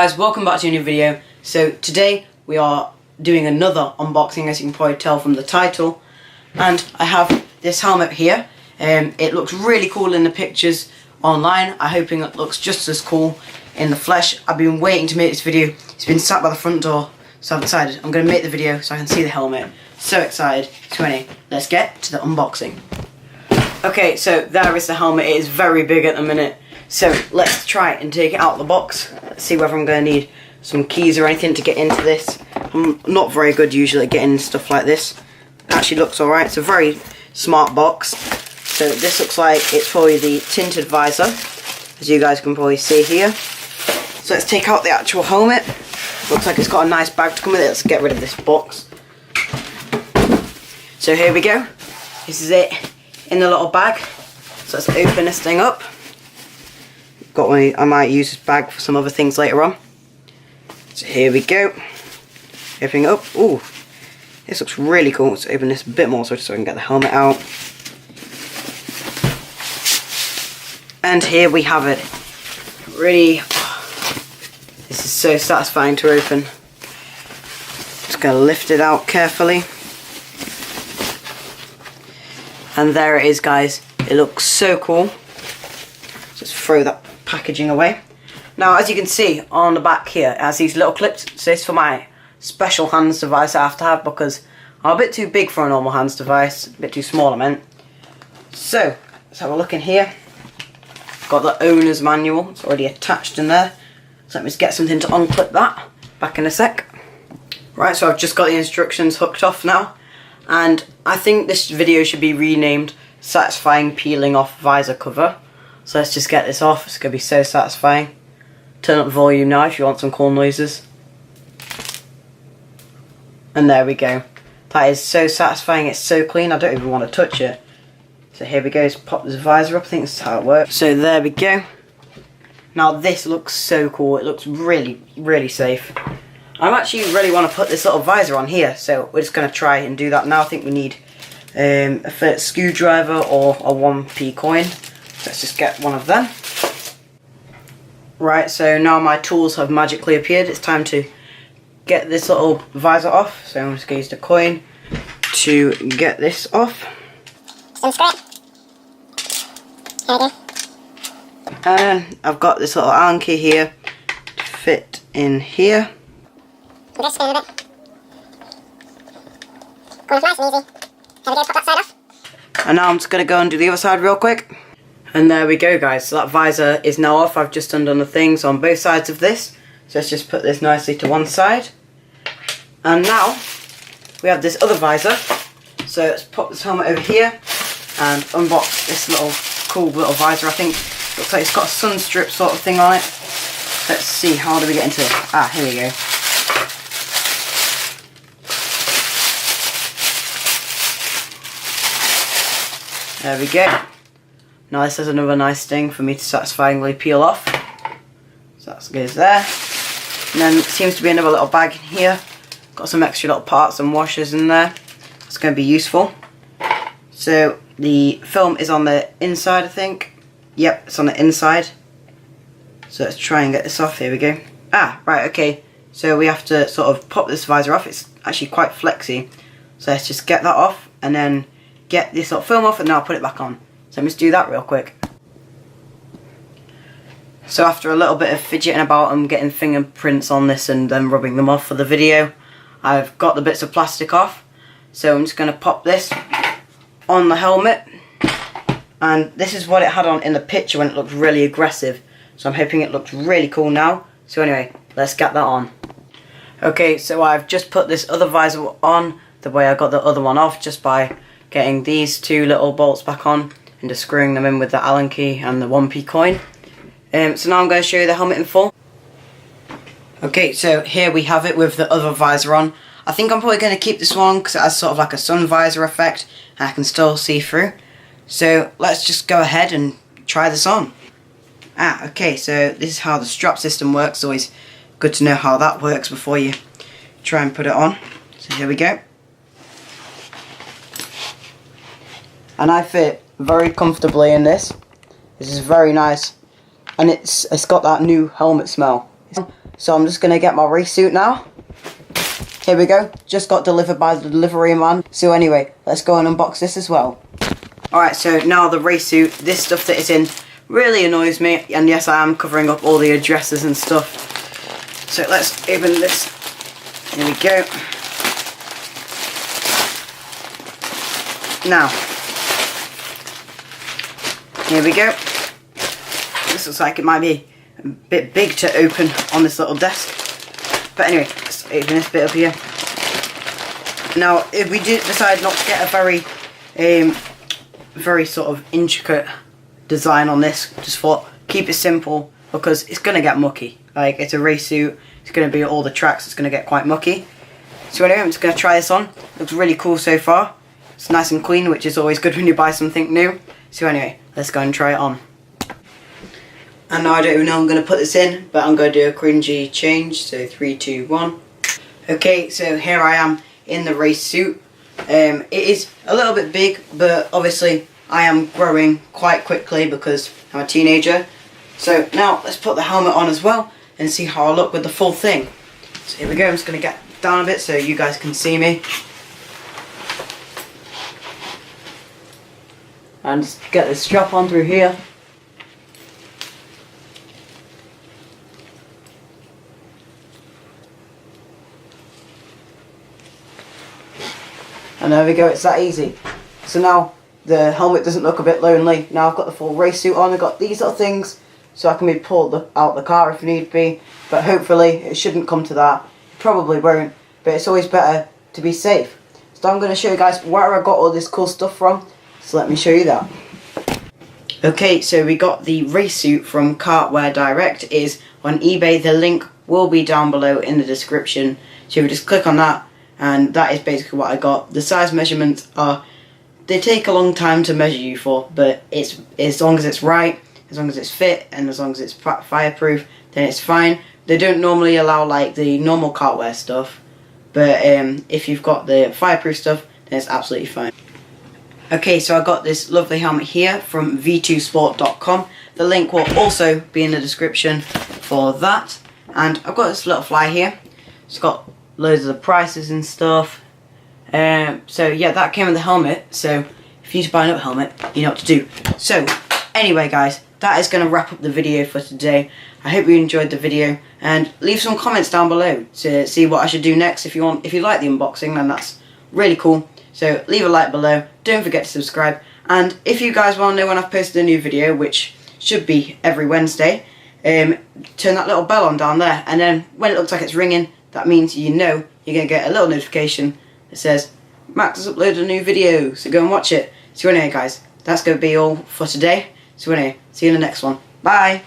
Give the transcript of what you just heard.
guys, welcome back to a new video. So today we are doing another unboxing, as you can probably tell from the title, and I have this helmet here. It looks really cool in the pictures online. I'm hoping it looks just as cool in the flesh. I've been waiting to make this video. It's been sat by the front door, so I've decided I'm going to make the video so I can see the helmet. So excited. So anyway, let's get to the unboxing. Okay, so there is the helmet. It is very big at the minute. So let's try and take it out of the box. Let's see whether I'm going to need some keys or anything to get into this. I'm not very good usually at getting stuff like this. It actually looks alright. It's a very smart box. So this looks like it's probably the tinted visor, as you guys can probably see here. So let's take out the actual helmet. Looks like it's got a nice bag to come with it. Let's get rid of this box. So here we go. This is it in the little bag. So let's open this thing up. I might use this bag for some other things later on. So here we go. Opening it up. Ooh, this looks really cool. Let's open this a bit more so I can get the helmet out. And here we have it. Really, this is so satisfying to open. Just gonna lift it out carefully. And there it is, guys. It looks so cool. Just throw that packaging away. Now, as you can see on the back here, it has these little clips. So this is for my special hands device I have to have because I'm a bit too big for a normal hands device, a bit too small I meant. So let's have a look in here. Got the owner's manual, it's already attached in there. So let me just get something to unclip that. Back in a sec. Right, so I've just got the instructions hooked off now, and I think this video should be renamed Satisfying Peeling Off Visor Cover. So let's just get this off. It's going to be so satisfying. Turn up the volume now if you want some cool noises. And there we go. That is so satisfying. It's so clean. I don't even want to touch it. So here we go. Let's pop this visor up. I think this is how it works. So there we go. Now this looks so cool. It looks really, really safe. I actually really want to put this little visor on here. So we're just going to try and do that now. I think we need a Phillips screwdriver or a 1p coin. Let's just get one of them. Right, so now my tools have magically appeared. It's time to get this little visor off. So I'm just going to use the coin to get this off. Unscrew it. There we go. And I've got this little Allen key here to fit in here. Just spin a bit. Going nice and easy. There we go, pop that side off. And now I'm just going to go and do the other side real quick. And there we go, guys. So that visor is now off. I've just undone the things on both sides of this. So let's just put this nicely to one side. And now we have this other visor. So let's pop this helmet over here and unbox this little cool little visor. I think looks like it's got a sun strip sort of thing on it. Let's see, how do we get into it? Ah, here we go. There we go. Now this is another nice thing for me to satisfyingly peel off. So that goes there. And then seems to be another little bag in here. Got some extra little parts and washers in there. It's going to be useful. So the film is on the inside, I think. Yep, it's on the inside. So let's try and get this off. Here we go. Ah, right, okay. So we have to sort of pop this visor off. It's actually quite flexy. So let's just get that off and then get this little film off and now I'll put it back on. So let's do that real quick. So after a little bit of fidgeting about and getting fingerprints on this and then rubbing them off for the video, I've got the bits of plastic off. So I'm just going to pop this on the helmet. And this is what it had on in the picture when it looked really aggressive. So I'm hoping it looks really cool now. So anyway, let's get that on. Okay, so I've just put this other visor on the way I got the other one off, just by getting these two little bolts back on and just screwing them in with the Allen key and the 1p coin. So now I'm going to show you the helmet in full. Okay, so here we have it with the other visor on. I think I'm probably going to keep this one because it has sort of like a sun visor effect and I can still see through. So let's just go ahead and try this on. Ah, okay, so this is how the strap system works. It's always good to know how that works before you try and put it on. So here we go. And I fit very comfortably in this. This is very nice, and it's got that new helmet smell. So I'm just going to get my race suit now. Here we go, just got delivered by the delivery man. So anyway, let's go and unbox this as well. Alright, so now the race suit, this stuff that it's in really annoys me. And yes, I am covering up all the addresses and stuff. So let's open this. Here we go. Now, here we go. This looks like it might be a bit big to open on this little desk. But anyway, let's open this bit up here. Now, if we did decide not to get a very sort of intricate design on this, just thought keep it simple because it's going to get mucky. Like, it's a race suit, it's going to be all the tracks, it's going to get quite mucky. So anyway, I'm just going to try this on. Looks really cool so far. It's nice and clean, which is always good when you buy something new. So anyway, let's go and try it on. And now I don't even know I'm going to put this in, but I'm going to do a cringy change. So 3, 2, 1. Okay, so here I am in the race suit. It is a little bit big, but obviously I am growing quite quickly because I'm a teenager. So now let's put the helmet on as well and see how I look with the full thing. So here we go, I'm just going to get down a bit so you guys can see me. And just get the strap on through here. And there we go, it's that easy. So now the helmet doesn't look a bit lonely. Now I've got the full race suit on, I've got these little things so I can be pulled out the car if need be. But hopefully it shouldn't come to that. It probably won't, but it's always better to be safe. So I'm going to show you guys where I got all this cool stuff from. So let me show you that. Okay, so we got the race suit from Cartwear Direct. It is on eBay. The link will be down below in the description. So if you just click on that, and that is basically what I got. The size measurements are, they take a long time to measure you for, but it's as long as it's right, as long as it's fit, and as long as it's fireproof, then it's fine. They don't normally allow like the normal cartwear stuff, but if you've got the fireproof stuff, then it's absolutely fine. Okay, so I got this lovely helmet here from V2Sport.com. The link will also be in the description for that. And I've got this little fly here. It's got loads of the prices and stuff. So yeah, that came with the helmet. So if you need to buy another helmet, you know what to do. So anyway guys, that is going to wrap up the video for today. I hope you enjoyed the video, and leave some comments down below to see what I should do next. If you like the unboxing, then that's really cool. So leave a like below, don't forget to subscribe, and if you guys want to know when I've posted a new video, which should be every Wednesday, turn that little bell on down there, and then when it looks like it's ringing, that means you know you're going to get a little notification that says Max has uploaded a new video, so go and watch it. So anyway guys, that's going to be all for today. So anyway, see you in the next one. Bye!